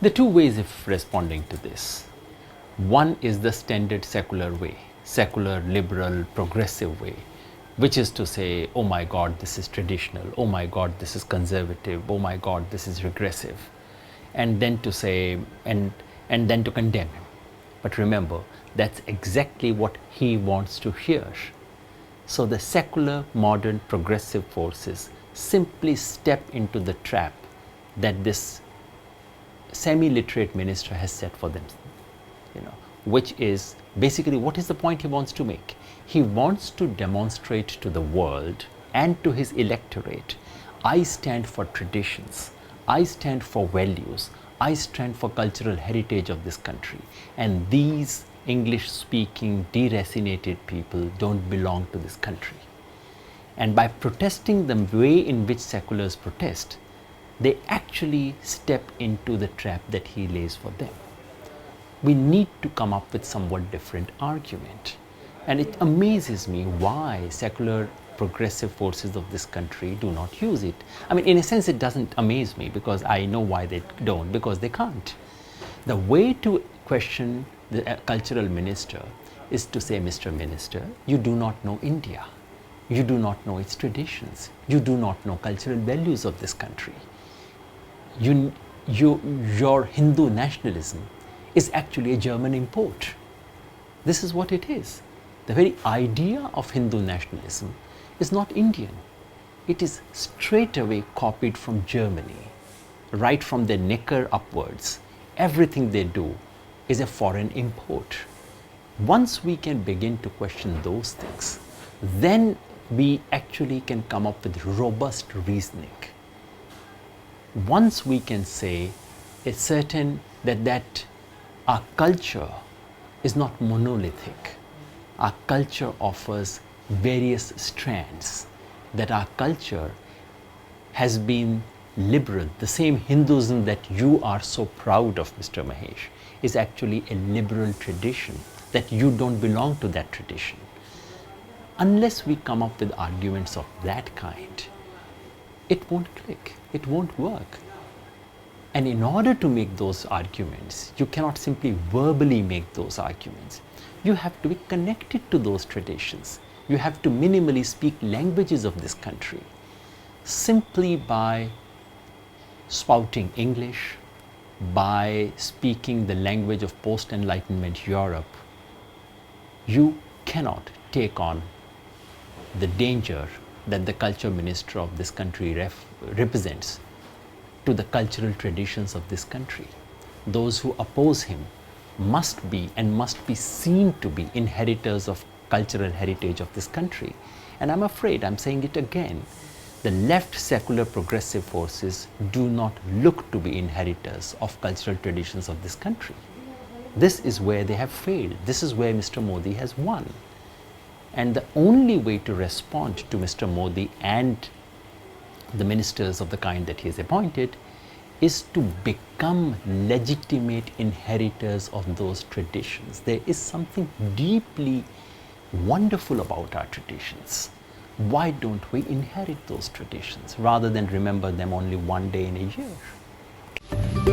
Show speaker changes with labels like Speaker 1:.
Speaker 1: There are two ways of responding to this. One is the standard secular way, secular, liberal, progressive way, which is to say, oh my God, this is traditional, oh my God, this is conservative, oh my God, this is regressive, and then to say, and then to condemn him. But remember, that's exactly what he wants to hear. So the secular, modern, progressive forces simply step into the trap that this semi-literate minister has set for them, which is basically, what is the point he wants to make? He wants to demonstrate to the world and to his electorate, I stand for traditions, I stand for values, I stand for cultural heritage of this country, and these English-speaking, deracinated people don't belong to this country. And by protesting the way in which seculars protest, they actually step into the trap that he lays for them. We need to come up with somewhat different argument. And it amazes me why secular progressive forces of this country do not use it. I mean, in a sense, it doesn't amaze me because I know why they don't, because they can't. The way to question the cultural minister is to say, Mr. Minister, you do not know India. You do not know its traditions. You do not know cultural values of this country. Your Hindu nationalism is actually a German import. This is what it is. The very idea of Hindu nationalism is not Indian. It is straight away copied from Germany, right from their knicker upwards. Everything they do is a foreign import. Once we can begin to question those things, then we actually can come up with robust reasoning. Once we can say it's certain that our culture is not monolithic. Our culture offers various strands, that our culture has been liberal. The same Hinduism that you are so proud of, Mr. Mahesh, is actually a liberal tradition, that you don't belong to that tradition. Unless we come up with arguments of that kind, it won't click, it won't work. And in order to make those arguments, you cannot simply verbally make those arguments. You have to be connected to those traditions. You have to minimally speak languages of this country. Simply by spouting English, by speaking the language of post-Enlightenment Europe, you cannot take on the danger that the culture minister of this country represents to the cultural traditions of this country. Those who oppose him must be seen to be inheritors of cultural heritage of this country. And I'm afraid, I'm saying it again, the left secular progressive forces do not look to be inheritors of cultural traditions of this country. This is where they have failed. This is where Mr. Modi has won. And the only way to respond to Mr. Modi and the ministers of the kind that he has appointed is to become legitimate inheritors of those traditions. There is something deeply wonderful about our traditions. Why don't we inherit those traditions rather than remember them only one day in a year?